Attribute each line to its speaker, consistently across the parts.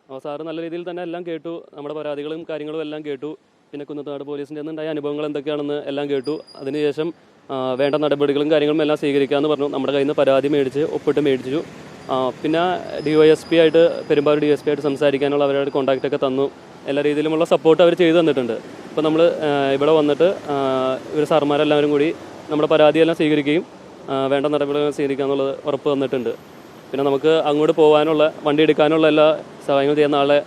Speaker 1: അപ്പോൾ സാറ് നല്ല രീതിയിൽ തന്നെ എല്ലാം കേട്ടു, നമ്മുടെ പരാതികളും കാര്യങ്ങളും എല്ലാം കേട്ടു. പിന്നെ കുന്നത്താട് പോലീസിൻ്റെ ഉണ്ടായ അനുഭവങ്ങൾ എന്തൊക്കെയാണെന്ന് എല്ലാം കേട്ടു. അതിനുശേഷം വേണ്ട നടപടികളും കാര്യങ്ങളും എല്ലാം സ്വീകരിക്കാമെന്ന് പറഞ്ഞു. നമ്മുടെ കയ്യിൽ നിന്ന് പരാതി മേടിച്ച് ഒപ്പിട്ട് മേടിച്ചു. പിന്നെ DYSP ആയിട്ട് പെരുമ്പാവൂർ DSP ആയിട്ട് സംസാരിക്കാനുള്ള അവരുടെ കോൺടാക്റ്റൊക്കെ തന്നു. എല്ലാ രീതിയിലുമുള്ള സപ്പോർട്ട് അവർ ചെയ്തു തന്നിട്ടുണ്ട്. ഇപ്പോൾ നമ്മൾ ഇവിടെ വന്നിട്ട് ഇവർ സാർമാരെല്ലാവരും കൂടി നമ്മുടെ പരാതിയെല്ലാം സ്വീകരിക്കുകയും വേണ്ട നടപടികൾ സ്വീകരിക്കാമെന്നുള്ളത് ഉറപ്പ് തന്നിട്ടുണ്ട്. പിന്നെ നമുക്ക് അങ്ങോട്ട് പോകാനുള്ള വണ്ടി എടുക്കാനുള്ള എല്ലാ സഹായങ്ങളും ചെയ്യാൻ നാളെ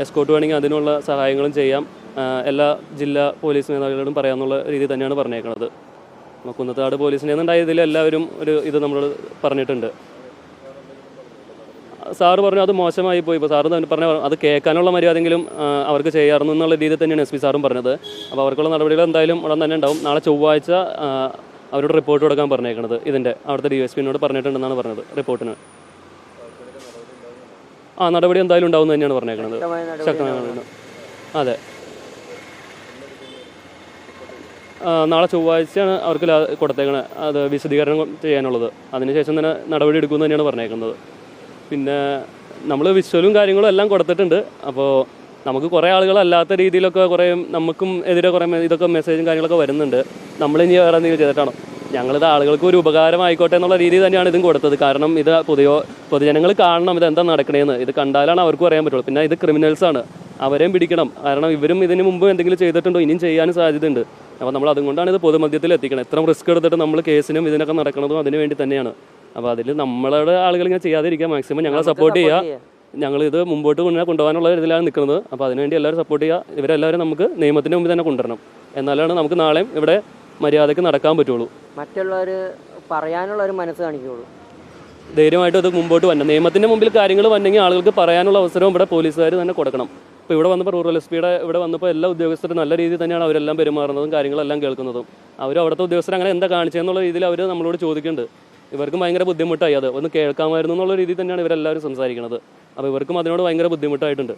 Speaker 1: എസ്കോർട്ട് വേണമെങ്കിൽ അതിനുള്ള സഹായങ്ങളും ചെയ്യാം. എല്ലാ ജില്ലാ പോലീസ് മേധാവികളോടും പറയാമെന്നുള്ള രീതിയിൽ തന്നെയാണ് പറഞ്ഞേക്കുന്നത്. കുന്നത്താട് പോലീസിൻ്റെ ഉണ്ടായ ഇതിൽ എല്ലാവരും ഇത് നമ്മളോട് പറഞ്ഞിട്ടുണ്ട്. സാറ് പറഞ്ഞു അത് മോശമായി പോയി. ഇപ്പോൾ സാറ് തന്നെ പറഞ്ഞ അത് കേൾക്കാനുള്ള മര്യാദയെങ്കിലും അവർക്ക് ചെയ്യാറുന്നു എന്നുള്ള രീതിയിൽ തന്നെയാണ് SP സാറും പറഞ്ഞത്. അപ്പോൾ അവർക്കുള്ള നടപടികൾ എന്തായാലും ഉടൻ തന്നെ ഉണ്ടാവും. നാളെ ചൊവ്വാഴ്ച അവരോട് റിപ്പോർട്ട് കൊടുക്കാൻ പറഞ്ഞേക്കണത്. ഇതിൻ്റെ അവിടുത്തെ DSPനോട് പറഞ്ഞിട്ടുണ്ടെന്നാണ് പറഞ്ഞത് റിപ്പോർട്ടിന്. നടപടി എന്തായാലും ഉണ്ടാവും തന്നെയാണ് പറഞ്ഞേക്കണത്. ശക്തമായ നടപടി. അതെ, നാളെ ചൊവ്വാഴ്ചയാണ് അവർക്ക് കൊടുത്തേക്കണത് അത് വിശദീകരണം ചെയ്യാനുള്ളത്. അതിനുശേഷം തന്നെ നടപടി എടുക്കുമെന്ന് തന്നെയാണ് പറഞ്ഞേക്കുന്നത്. പിന്നെ നമ്മൾ വിഷ്വലും കാര്യങ്ങളും എല്ലാം കൊടുത്തിട്ടുണ്ട്. അപ്പോൾ നമുക്ക് കുറേ ആളുകളല്ലാത്ത രീതിയിലൊക്കെ കുറേ നമുക്കും എതിരെ കുറേ ഇതൊക്കെ മെസ്സേജും കാര്യങ്ങളൊക്കെ വരുന്നുണ്ട്. നമ്മളിനി വേറെ എന്തെങ്കിലും ചെയ്തിട്ടാണോ? ഞങ്ങളിത് ആളുകൾക്ക് ഒരു ഉപകാരമായിക്കോട്ടെ എന്നുള്ള രീതിയിൽ തന്നെയാണ് ഇതും കൊടുത്തത്. കാരണം ഇത് പൊതുജനങ്ങൾ കാണണം ഇതെന്താ നടക്കണേന്ന്. ഇത് കണ്ടാലാണ് അവർക്കും അറിയാൻ പറ്റുള്ളൂ. പിന്നെ ഇത് ക്രിമിനൽസാണ്, അവരെയും പിടിക്കണം. കാരണം ഇവരും ഇതിന് മുമ്പ് എന്തെങ്കിലും ചെയ്തിട്ടുണ്ടോ, ഇനിയും ചെയ്യാനും സാധ്യതയുണ്ട്. അപ്പോൾ നമ്മൾ അതുകൊണ്ടാണ് ഇത് പൊതുമധ്യത്തിൽ എത്തിക്കണം. ഇത്രയും റിസ്ക് എടുത്തിട്ട് നമ്മൾ കേസിനും ഇതിനൊക്കെ നടക്കുന്നതും അതിന് വേണ്ടി തന്നെയാണ്. അപ്പോൾ അതിൽ നമ്മളുടെ ആളുകൾ ഇങ്ങനെ ചെയ്യാതിരിക്കുക, മാക്സിമം ഞങ്ങളെ സപ്പോർട്ട് ചെയ്യുക. ഞങ്ങളിത് മുമ്പോട്ട് കൊണ്ടുപോകാനുള്ള ഇതിലാണ് നിൽക്കുന്നത്. അപ്പോൾ അതിനുവേണ്ടി എല്ലാവരും സപ്പോർട്ട് ചെയ്യുക. ഇവരെല്ലാവരും നമുക്ക് നിയമത്തിൻ്റെ മുമ്പിൽ തന്നെ കൊണ്ടുവരണം. എന്നാലാണ് നമുക്ക് നാളെയും ഇവിടെ മര്യാദയ്ക്ക് നടക്കാൻ പറ്റുള്ളൂ.
Speaker 2: മറ്റുള്ളവർ പറയാനുള്ള ഒരു മനസ്സ് കാണിക്കുകയുള്ളൂ.
Speaker 1: ധൈര്യമായിട്ട് അത് മുമ്പോട്ട് വരണം. നിയമത്തിൻ്റെ മുമ്പിൽ കാര്യങ്ങൾ വന്നെങ്കിൽ ആളുകൾക്ക് പറയാനുള്ള അവസരവും ഇവിടെ പോലീസുകാർ തന്നെ കൊടുക്കണം. ഇപ്പോൾ ഇവിടെ വന്നപ്പോൾ റൂറൽ SPയുടെ ഇവിടെ വന്നപ്പോൾ എല്ലാ ഉദ്യോഗസ്ഥരും നല്ല രീതിയിൽ തന്നെയാണ് അവരെല്ലാം പെരുമാറുന്നതും കാര്യങ്ങളെല്ലാം കേൾക്കുന്നതും. അവിടുത്തെ ഉദ്യോഗസ്ഥർ അങ്ങനെ എന്താ കാണിച്ചതെന്നുള്ള രീതിയിൽ അവർ നമ്മളോട് ചോദിക്കുന്നുണ്ട്. ഇവർക്കും ഭയങ്കര ബുദ്ധിമുട്ടായി, അത് ഒന്ന് കേൾക്കാമായിരുന്നു എന്നുള്ള രീതിയിൽ തന്നെയാണ് ഇവരെല്ലാവരും സംസാരിക്കുന്നത്. അപ്പോൾ ഇവർക്കും അതിനോട് ഭയങ്കര ബുദ്ധിമുട്ടായിട്ടുണ്ട്.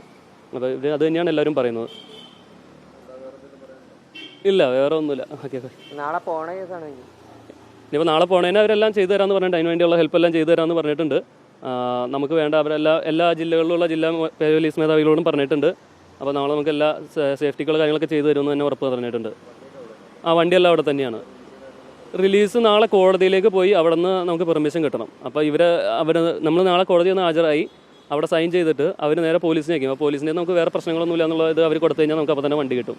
Speaker 1: അപ്പോൾ അത് തന്നെയാണ് എല്ലാവരും പറയുന്നത്. ഇല്ല, വേറെ ഒന്നുമില്ല. ഓക്കെ,
Speaker 2: നാളെ പോണ കേസാണെങ്കിൽ
Speaker 1: ഇനിയിപ്പോൾ നാളെ പോണേനെ അവരെല്ലാം ചെയ്തു തരാമെന്ന് പറഞ്ഞിട്ട് അതിന് വേണ്ടിയുള്ള ഹെൽപ്പ് എല്ലാം ചെയ്തു തരാമെന്ന് പറഞ്ഞിട്ടുണ്ട്. നമുക്ക് വേണ്ട എല്ലാ ജില്ലകളിലുള്ള ജില്ലാ പോലീസ് മേധാവികളോടും പറഞ്ഞിട്ടുണ്ട്. അപ്പോൾ നാളെ നമുക്ക് എല്ലാ സേഫ്റ്റികൾ കാര്യങ്ങളൊക്കെ ചെയ്തു തരുമെന്ന് തന്നെ ഉറപ്പ് പറഞ്ഞിട്ടുണ്ട്. വണ്ടിയെല്ലാം അവിടെ തന്നെയാണ്. റിലീസ് നാളെ കോടതിയിലേക്ക് പോയി അവിടെ നിന്ന് നമുക്ക് പെർമിഷൻ കിട്ടണം. അപ്പോൾ നമ്മൾ നാളെ കോടതിയിൽ നിന്ന് ഹാജരായി അവിടെ സൈൻ ചെയ്തിട്ട് അവർ നേരെ പോലീസിനെ വയ്ക്കും. അപ്പോൾ പോലീസിൻ്റെ നമുക്ക് വേറെ പ്രശ്നങ്ങളൊന്നുമില്ല എന്നുള്ളത് അവർ കൊടുത്തു കഴിഞ്ഞാൽ നമുക്ക് അപ്പോൾ തന്നെ വണ്ടി കിട്ടും.